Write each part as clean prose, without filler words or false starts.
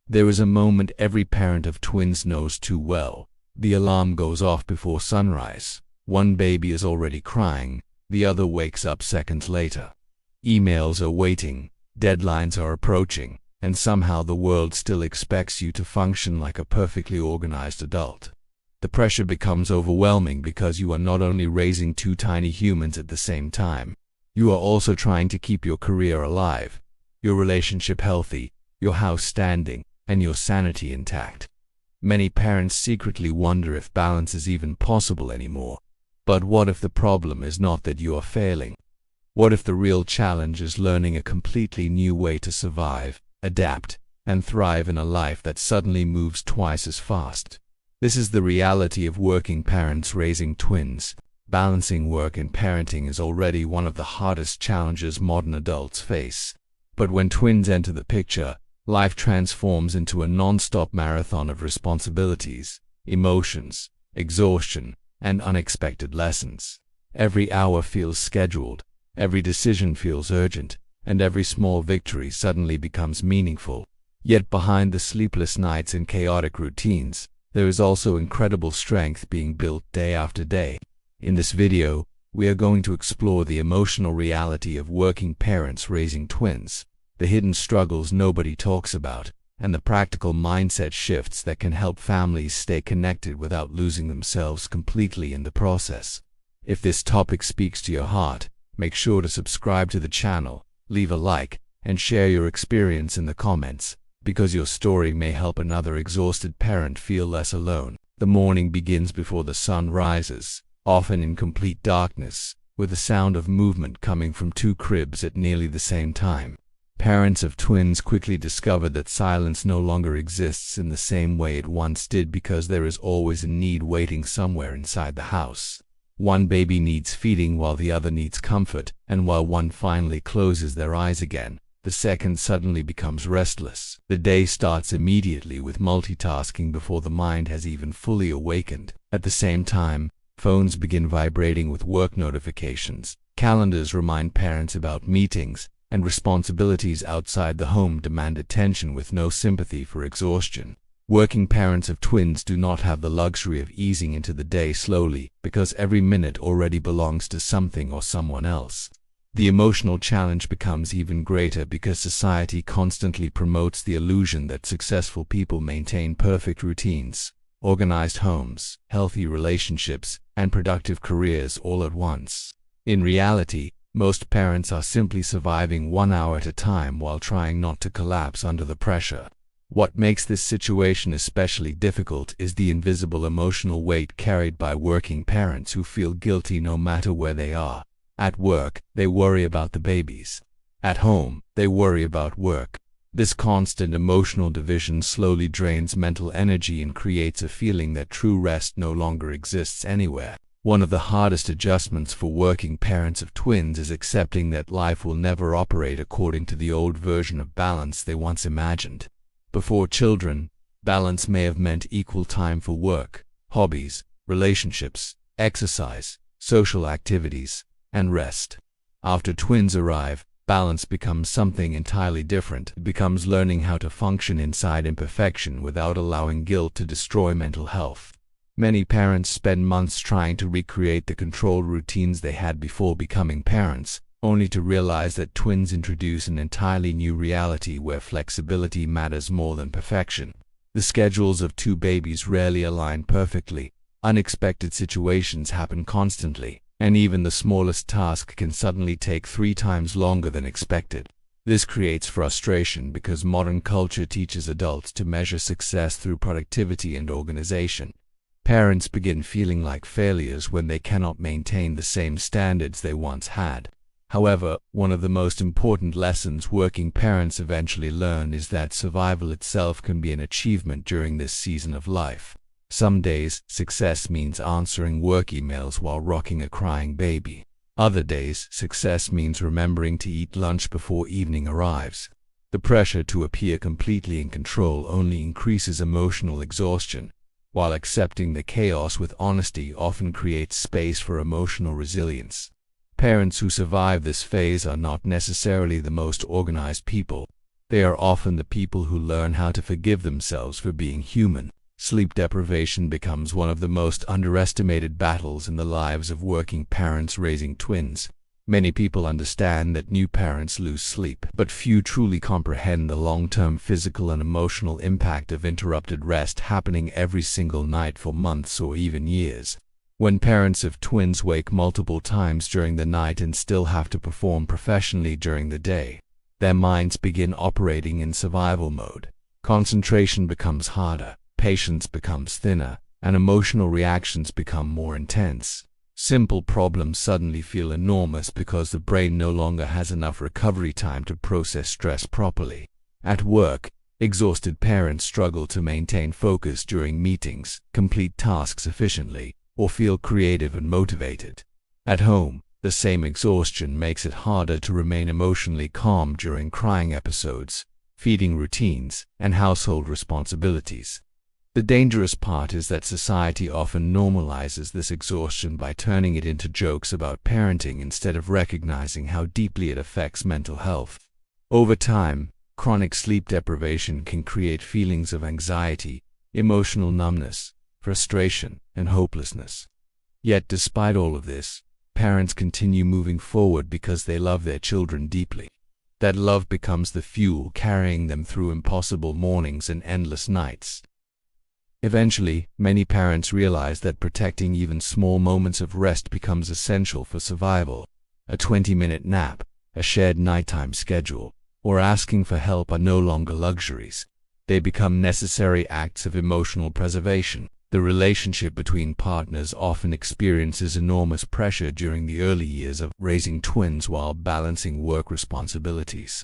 There is a moment every parent of twins knows too well. The alarm goes off before sunrise. One baby is already crying, the other wakes up seconds later. Emails are waiting, deadlines are approaching, and somehow the world still expects you to function like a perfectly organized adult. The pressure becomes overwhelming because you are not only raising two tiny humans at the same time, you are also trying to keep your career alive, your relationship healthy, your house standing, and your sanity intact. Many parents secretly wonder if balance is even possible anymore. But what if the problem is not that you are failing? What if the real challenge is learning a completely new way to survive, adapt, and thrive in a life that suddenly moves twice as fast? This is the reality of working parents raising twins. Balancing work and parenting is already one of the hardest challenges modern adults face. But when twins enter the picture, life transforms into a non-stop marathon of responsibilities, emotions, exhaustion, and unexpected lessons. Every hour feels scheduled, every decision feels urgent, and every small victory suddenly becomes meaningful. Yet behind the sleepless nights and chaotic routines, there is also incredible strength being built day after day. In this video, we are going to explore the emotional reality of working parents raising twins, the hidden struggles nobody talks about, and the practical mindset shifts that can help families stay connected without losing themselves completely in the process. If this topic speaks to your heart, make sure to subscribe to the channel, leave a like, and share your experience in the comments, because your story may help another exhausted parent feel less alone. The morning begins before the sun rises, often in complete darkness, with the sound of movement coming from two cribs at nearly the same time. Parents of twins quickly discover that silence no longer exists in the same way it once did because there is always a need waiting somewhere inside the house. One baby needs feeding while the other needs comfort, and while one finally closes their eyes again, the second suddenly becomes restless. The day starts immediately with multitasking before the mind has even fully awakened. At the same time, phones begin vibrating with work notifications, calendars remind parents about meetings, and responsibilities outside the home demand attention with no sympathy for exhaustion. Working parents of twins do not have the luxury of easing into the day slowly because every minute already belongs to something or someone else. The emotional challenge becomes even greater because society constantly promotes the illusion that successful people maintain perfect routines, organized homes, healthy relationships, and productive careers all at once. In reality, most parents are simply surviving 1 hour at a time while trying not to collapse under the pressure. What makes this situation especially difficult is the invisible emotional weight carried by working parents who feel guilty no matter where they are. At work, they worry about the babies. At home, they worry about work. This constant emotional division slowly drains mental energy and creates a feeling that true rest no longer exists anywhere. One of the hardest adjustments for working parents of twins is accepting that life will never operate according to the old version of balance they once imagined. Before children, balance may have meant equal time for work, hobbies, relationships, exercise, social activities, and rest. After twins arrive, balance becomes something entirely different. It becomes learning how to function inside imperfection without allowing guilt to destroy mental health. Many parents spend months trying to recreate the controlled routines they had before becoming parents, only to realize that twins introduce an entirely new reality where flexibility matters more than perfection. The schedules of two babies rarely align perfectly, unexpected situations happen constantly, and even the smallest task can suddenly take 3 times longer than expected. This creates frustration because modern culture teaches adults to measure success through productivity and organization. Parents begin feeling like failures when they cannot maintain the same standards they once had. However, one of the most important lessons working parents eventually learn is that survival itself can be an achievement during this season of life. Some days, success means answering work emails while rocking a crying baby. Other days, success means remembering to eat lunch before evening arrives. The pressure to appear completely in control only increases emotional exhaustion, while accepting the chaos with honesty often creates space for emotional resilience. Parents who survive this phase are not necessarily the most organized people. They are often the people who learn how to forgive themselves for being human. Sleep deprivation becomes one of the most underestimated battles in the lives of working parents raising twins. Many people understand that new parents lose sleep, but few truly comprehend the long-term physical and emotional impact of interrupted rest happening every single night for months or even years. When parents of twins wake multiple times during the night and still have to perform professionally during the day, their minds begin operating in survival mode. Concentration becomes harder, patience becomes thinner, and emotional reactions become more intense. Simple problems suddenly feel enormous because the brain no longer has enough recovery time to process stress properly. At work, exhausted parents struggle to maintain focus during meetings, complete tasks efficiently, or feel creative and motivated. At home, the same exhaustion makes it harder to remain emotionally calm during crying episodes, feeding routines, and household responsibilities. The dangerous part is that society often normalizes this exhaustion by turning it into jokes about parenting instead of recognizing how deeply it affects mental health. Over time, chronic sleep deprivation can create feelings of anxiety, emotional numbness, frustration, and hopelessness. Yet despite all of this, parents continue moving forward because they love their children deeply. That love becomes the fuel carrying them through impossible mornings and endless nights. Eventually, many parents realize that protecting even small moments of rest becomes essential for survival. A 20-minute nap, a shared nighttime schedule, or asking for help are no longer luxuries. They become necessary acts of emotional preservation. The relationship between partners often experiences enormous pressure during the early years of raising twins while balancing work responsibilities.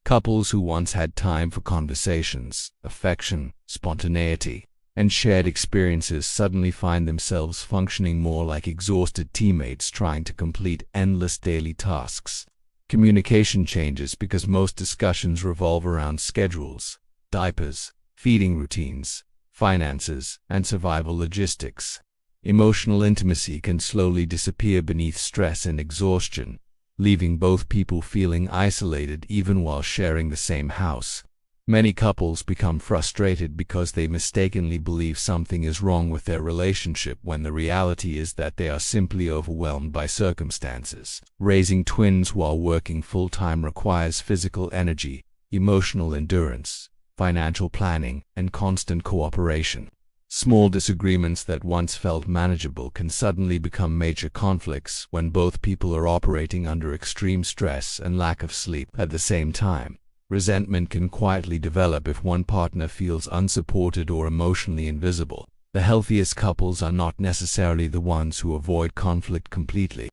Couples who once had time for conversations, affection, spontaneity, and shared experiences suddenly find themselves functioning more like exhausted teammates trying to complete endless daily tasks. Communication changes because most discussions revolve around schedules, diapers, feeding routines, finances, and survival logistics. Emotional intimacy can slowly disappear beneath stress and exhaustion, leaving both people feeling isolated even while sharing the same house. Many couples become frustrated because they mistakenly believe something is wrong with their relationship when the reality is that they are simply overwhelmed by circumstances. Raising twins while working full-time requires physical energy, emotional endurance, financial planning, and constant cooperation. Small disagreements that once felt manageable can suddenly become major conflicts when both people are operating under extreme stress and lack of sleep at the same time. Resentment can quietly develop if one partner feels unsupported or emotionally invisible. The healthiest couples are not necessarily the ones who avoid conflict completely.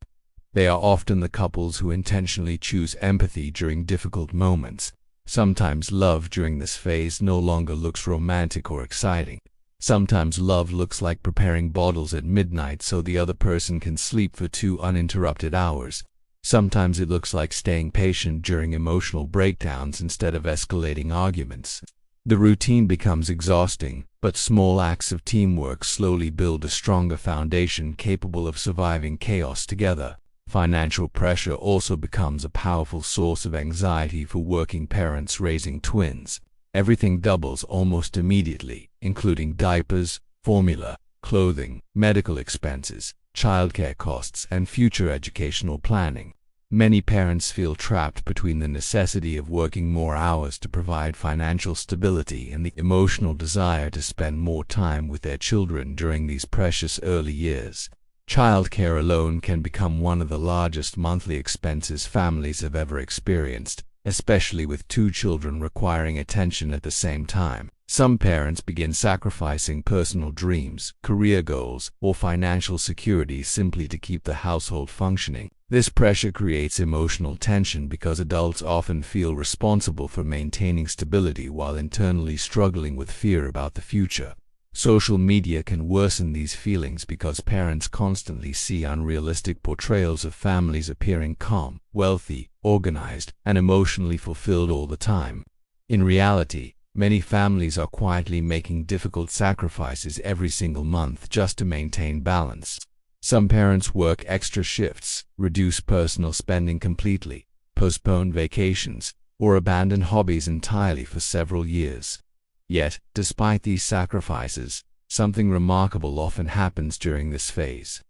They are often the couples who intentionally choose empathy during difficult moments. Sometimes love during this phase no longer looks romantic or exciting. Sometimes love looks like preparing bottles at midnight so the other person can sleep for 2 uninterrupted hours. Sometimes it looks like staying patient during emotional breakdowns instead of escalating arguments. The routine becomes exhausting, but small acts of teamwork slowly build a stronger foundation capable of surviving chaos together. Financial pressure also becomes a powerful source of anxiety for working parents raising twins. Everything doubles almost immediately, including diapers, formula, clothing, medical expenses, childcare costs, and future educational planning. Many parents feel trapped between the necessity of working more hours to provide financial stability and the emotional desire to spend more time with their children during these precious early years. Childcare alone can become one of the largest monthly expenses families have ever experienced, especially with 2 children requiring attention at the same time. Some parents begin sacrificing personal dreams, career goals, or financial security simply to keep the household functioning. This pressure creates emotional tension because adults often feel responsible for maintaining stability while internally struggling with fear about the future. Social media can worsen these feelings because parents constantly see unrealistic portrayals of families appearing calm, wealthy, organized, and emotionally fulfilled all the time. In reality, many families are quietly making difficult sacrifices every single month just to maintain balance. Some parents work extra shifts, reduce personal spending completely, postpone vacations, or abandon hobbies entirely for several years. Yet, despite these sacrifices, something remarkable often happens during this phase.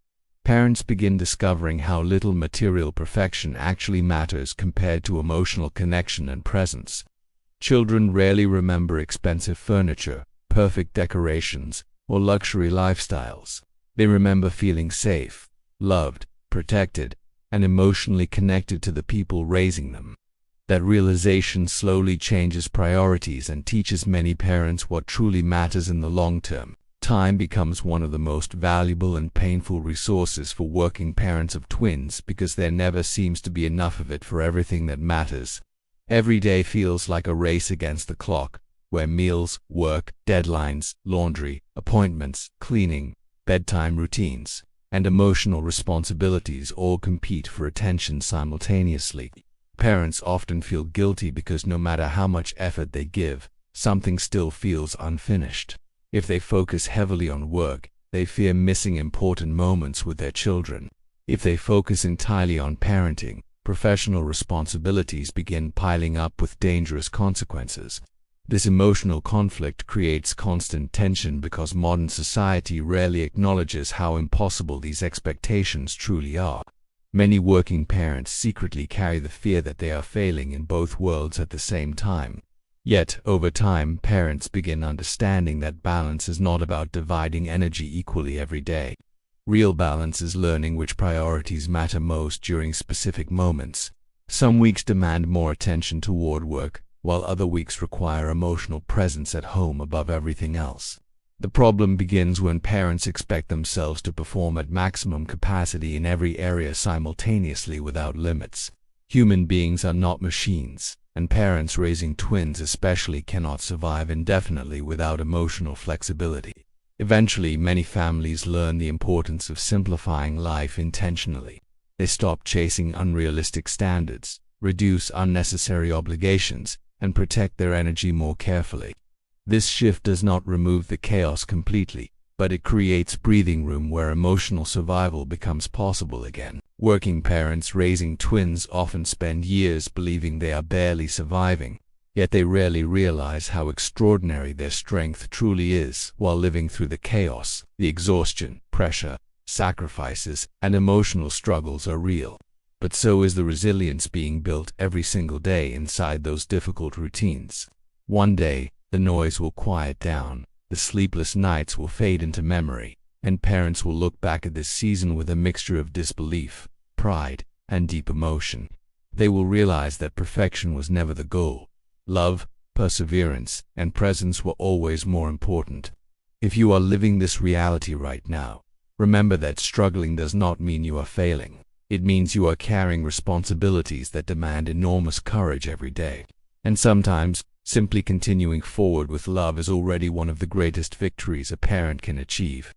Parents begin discovering how little material perfection actually matters compared to emotional connection and presence. Children rarely remember expensive furniture, perfect decorations, or luxury lifestyles. They remember feeling safe, loved, protected, and emotionally connected to the people raising them. That realization slowly changes priorities and teaches many parents what truly matters in the long term. Time becomes one of the most valuable and painful resources for working parents of twins because there never seems to be enough of it for everything that matters. Every day feels like a race against the clock, where meals, work, deadlines, laundry, appointments, cleaning, bedtime routines, and emotional responsibilities all compete for attention simultaneously. Parents often feel guilty because no matter how much effort they give, something still feels unfinished. If they focus heavily on work, they fear missing important moments with their children. If they focus entirely on parenting, professional responsibilities begin piling up with dangerous consequences. This emotional conflict creates constant tension because modern society rarely acknowledges how impossible these expectations truly are. Many working parents secretly carry the fear that they are failing in both worlds at the same time. Yet, over time, parents begin understanding that balance is not about dividing energy equally every day. Real balance is learning which priorities matter most during specific moments. Some weeks demand more attention toward work, while other weeks require emotional presence at home above everything else. The problem begins when parents expect themselves to perform at maximum capacity in every area simultaneously without limits. Human beings are not machines, and parents raising twins especially cannot survive indefinitely without emotional flexibility. Eventually, many families learn the importance of simplifying life intentionally. They stop chasing unrealistic standards, reduce unnecessary obligations, and protect their energy more carefully. This shift does not remove the chaos completely, but it creates breathing room where emotional survival becomes possible again. Working parents raising twins often spend years believing they are barely surviving, yet they rarely realize how extraordinary their strength truly is while living through the chaos. The exhaustion, pressure, sacrifices, and emotional struggles are real. But so is the resilience being built every single day inside those difficult routines. One day, the noise will quiet down, the sleepless nights will fade into memory, and parents will look back at this season with a mixture of disbelief, pride, and deep emotion. They will realize that perfection was never the goal. Love, perseverance, and presence were always more important. If you are living this reality right now, remember that struggling does not mean you are failing. It means you are carrying responsibilities that demand enormous courage every day. And sometimes, simply continuing forward with love is already one of the greatest victories a parent can achieve.